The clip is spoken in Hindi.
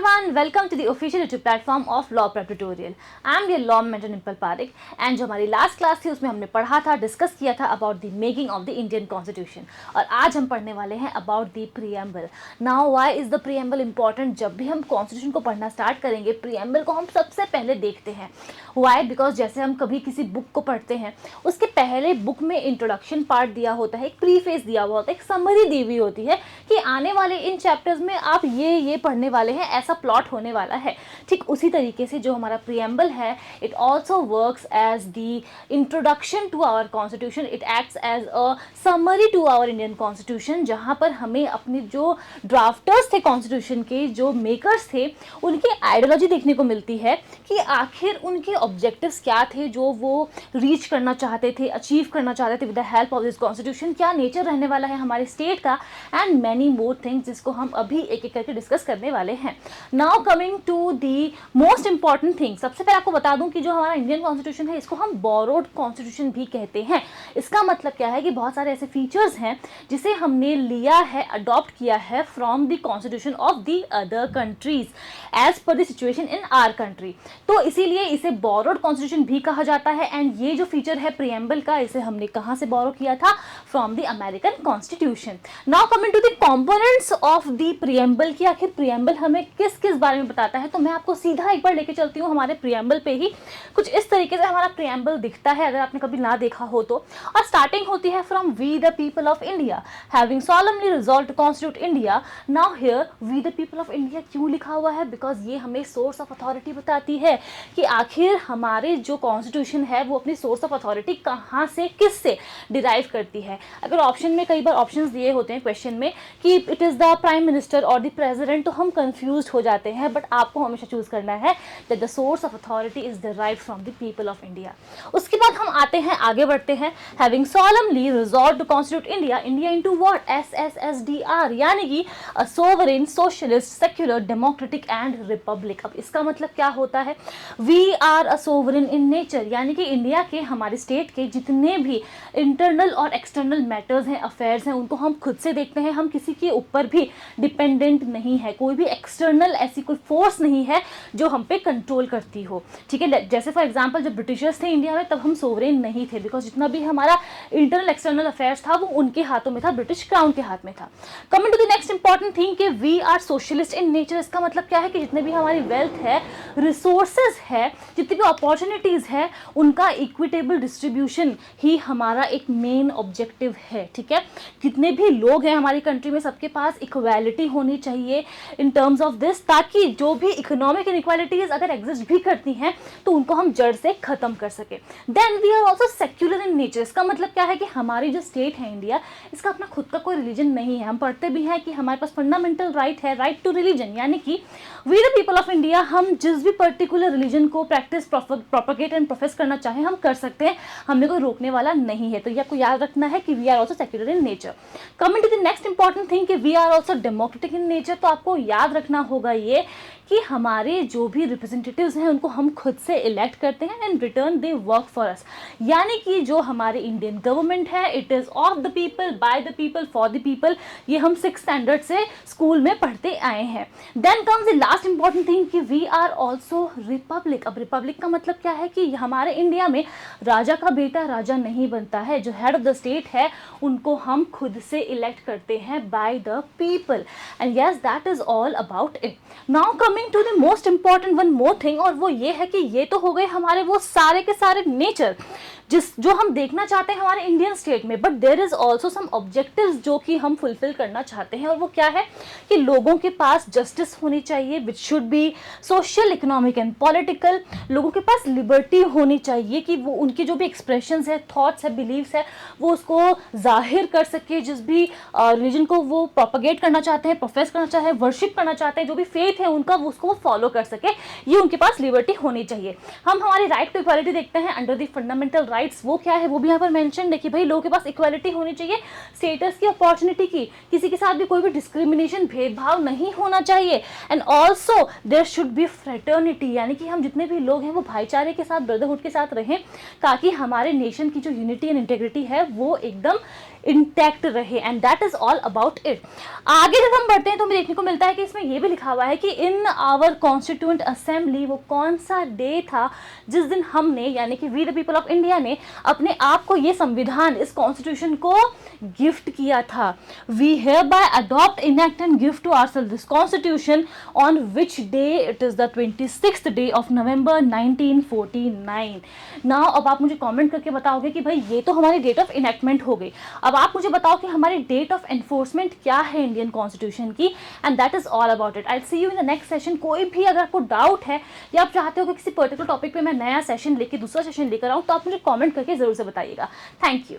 everyone, welcome to the official YouTube platform of Law Prep Tutorial. I am your law mentor Nimpal Parekh and जो हमारी लास्ट क्लास थी उसमें हमने पढ़ा था, डिस्कस किया था about the making of the Indian constitution और आज हम पढ़ने वाले हैं about the preamble. Now why is the preamble important? जब भी हम कॉन्स्टिट्यूशन को पढ़ना स्टार्ट करेंगे प्रीएम्बल को हम सबसे पहले देखते हैं. व्हाई? बिकॉज जैसे हम कभी किसी बुक को पढ़ते हैं उसके पहले बुक में इंट्रोडक्शन पार्ट दिया होता है, एक प्रीफेस दिया हुआ होता है, एक समरी दी हुई होती है कि आने वाले इन चैप्टर्स में आप ये पढ़ने वाले हैं, ऐसा प्लॉट होने वाला है. ठीक उसी तरीके से जो हमारा प्रीएम्बल है it also works as the introduction to our constitution. It acts as a summary to our Indian constitution, जहाँ पर हमें अपने जो ड्राफ्टर्स थे कॉन्स्टिट्यूशन के, जो मेकर्स थे, उनकी आइडियोलॉजी देखने को मिलती है कि आखिर उनके ऑब्जेक्टिव्स क्या थे जो वो रीच करना चाहते थे, अचीव करना चाहते थे with the help of this constitution. क्या नेचर रहने वाला है हमारे स्टेट का एंड मैनी मोर थिंग्स, जिसको हम अभी एक एक करके डिस्कस करने वाले हैं. Now coming to the most important thing, सबसे पहले आपको बता दूं कि जो हमारा इंडियन कॉन्स्टिट्यूशन है इसको हम बोरोड कॉन्स्टिट्यूशन भी कहते हैं. इसका मतलब क्या है कि बहुत सारे ऐसे फीचर्स हैं जिसे हमने लिया है, अडॉप्ट किया है from the constitution of the other countries as per the situation in our country. तो इसीलिए इसे बोरोड कॉन्स्टिट्यूशन भी कहा जाता है. एंड ये जो फीचर है प्रीएम्बल का, इसे हमने कहाँ से बोरो किया था? From the American constitution. Now coming to the components of the preamble की आखिर प्रीएम्बल हमें किस किस बारे में बताता है, तो मैं आपको सीधा एक बार लेके चलती हूँ हमारे प्रीएम्बल पे ही. कुछ इस तरीके से हमारा प्रीएम्बल दिखता है अगर आपने कभी ना देखा हो तो. और स्टार्टिंग होती है from we the people of India having solemnly resolve to constitute India. Now here we the people of India क्यों लिखा हुआ है? बिकॉज ये हमें सोर्स ऑफ अथॉरिटी बताती है कि आखिर हमारे जो कॉन्स्टिट्यूशन है वो अपनी सोर्स ऑफ अथॉरिटी कहाँ से, किस से डिराइव करती है. अगर ऑप्शन में कई बार ऑप्शंस दिए होते हैं क्वेश्चन में कि it is the prime minister और द प्रेसिडेंट, तो हम कंफ्यूज हो जाते हैं. बट आपको हमेशा चूज करना है that the source of authority is derived from the people of India. उसके बाद हम आते हैं, आगे बढ़ते हैं. Having solemnly resolve to constitute India, India into what? SSSDR, यानी कि a sovereign, socialist, secular, democratic and republic. अब इसका मतलब क्या होता है? We are a sovereign in nature, यानी कि इंडिया के, हमारे स्टेट के जितने भी इंटरनल और एक्सटर्नल मैटर्स हैं, अफेयर्स हैं, उनको हम खुद से देखते हैं. हम किसी के ऊपर भी डिपेंडेंट नहीं है, कोई भी एक्सटर्नल ऐसी कोई फोर्स नहीं है जो हम पे कंट्रोल करती हो. ठीक है, जैसे फॉर एग्जांपल जब ब्रिटिशर्स थे इंडिया में तब हम सोवरेन नहीं थे, बिकॉज जितना भी हमारा इंटरनल एक्सटर्नल अफेयर्स था वो उनके हाथों में था, ब्रिटिश क्राउन के हाथ में था. Coming to the next important thing कि we are socialist in nature. इसका मतलब क्या है कि जितने भी हमारी वेल्थ है, रिसोर्सेज है, जितनी भी अपॉर्चुनिटीज है, उनका इक्विटेबल डिस्ट्रीब्यूशन ही हमारा एक मेन ऑब्जेक्टिव है. ठीक है, जितने भी लोग हैं हमारी कंट्री में सबके पास इक्वालिटी होनी चाहिए इन टर्म्स ऑफ दिस, ताकि जो भी इकोनॉमिक इनइक्वालिटीज अगर एग्जिस्ट भी करती हैं तो उनको हम जड़ से खत्म कर सके. Then we are also secular in nature. इसका मतलब क्या है कि हमारी जो स्टेट है इंडिया, इसका अपना खुद का कोई रिलीजन नहीं है. हम पढ़ते भी हैं कि हमारे पास फंडामेंटल राइट है, राइट टू रिलीजन, यानी कि we the people of India, हम जिस भी पर्टिकुलर रिलीजन को प्रैक्टिस, प्रोपेगेट एंड प्रोफेस करना चाहें हम कर सकते हैं, हमें कोई रोकने वाला नहीं है. तो ये आपको याद रखना है कि we are also secular in nature. Coming to the next important thing कि we are also democratic in nature. तो आपको याद रखना होगा ये कि हमारे जो भी रिप्रेजेंटेटिव्स हैं उनको हम खुद से इलेक्ट करते हैं and return they work for us. यानी कि जो हमारे इंडियन गवर्नमेंट है it is of the people, bye the people, for the people. ये हम 6th स्टैंडर्ड से स्कूल में पढ़ते आए हैं. Then comes the last important thing कि वी आर ऑल्सो रिपब्लिक. अब रिपब्लिक का मतलब क्या है कि हमारे इंडिया में राजा का बेटा राजा नहीं बनता है. जो हेड ऑफ द स्टेट है उनको हम खुद से इलेक्ट करते हैं by the people. And yes, that is all about it. Now coming to the most important one more thing, और वो ये है कि ये तो हो गए हमारे वो सारे के सारे नेचर जो हम देखना चाहते हैं हमारे इंडियन स्टेट में. But there is also some objectives जो कि हम फुलफिल करना चाहते हैं, और वो क्या है कि लोगों के पास जस्टिस होनी चाहिए which should be social, economic and political. लोगों के पास लिबर्टी होनी चाहिए कि वो उनके जो भी एक्सप्रेशंस है, थॉट्स है, बिलीव्स है, वो उसको जाहिर कर सके. जिस भी रिलीजन को वो प्रोपेगेट करना चाहते हैं, प्रोफेस करना चाहते हैं, वर्शिप करना चाहते हैं, जो भी फेथ है उनका, वो उसको फॉलो कर सके. ये उनके पास लिबर्टी होनी चाहिए. हम हमारी राइट टू इक्वालिटी देखते हैं अंडर द फंडामेंटल राइट्स. वो क्या है वो भी यहाँ पर मेंशन देखिए भाई, लोगों के पास इक्वालिटी होनी चाहिए, स्टेटस की, अपॉर्चुनिटी की, किसी के साथ भी कोई भी डिस्क्रिमिनेशन, भेदभाव नहीं होना चाहिए. And also there should be fraternity, यानी कि हम जितने भी लोग हैं वो भाईचारे के साथ, ब्रदरहुड के साथ रहें, ताकि हमारे नेशन की जो यूनिटी एंड इंटेग्रिटी है वो एकदम इंटैक्ट रहे, and that is all about it. आगे जब हम बढ़ते हैं तो हमें देखने को मिलता है कि इसमें यह भी लिखा हुआ है कि इन आवर कॉन्स्टिट्यूंट असेंबली, वो कौन सा डे था जिस दिन हमने, यानी कि we the people of India ने अपने आप को, ये संविधान, इस कॉन्स्टिट्यूशन को गिफ्ट किया था। We hereby adopt, enact and gift to ourselves this constitution on which day, it is the 26th day of November 1949। Now अब आप मुझे कमेंट करके बताओगे कि भाई ये तो हमारी डेट ऑफ इनैक्टमेंट हो गई, अब आप मुझे बताओ कि हमारी डेट ऑफ एनफोर्समेंट क्या है इंडियन कॉन्स्टिट्यूशन की, and that is all about it. I see you in the next session. कोई भी अगर आपको डाउट है या आप चाहते हो कि किसी पर्टिकुलर टॉपिक पे मैं नया सेशन लेके, दूसरा सेशन लेकर आऊँ, तो आप मुझे कमेंट करके जरूर से बताइएगा। Thank you.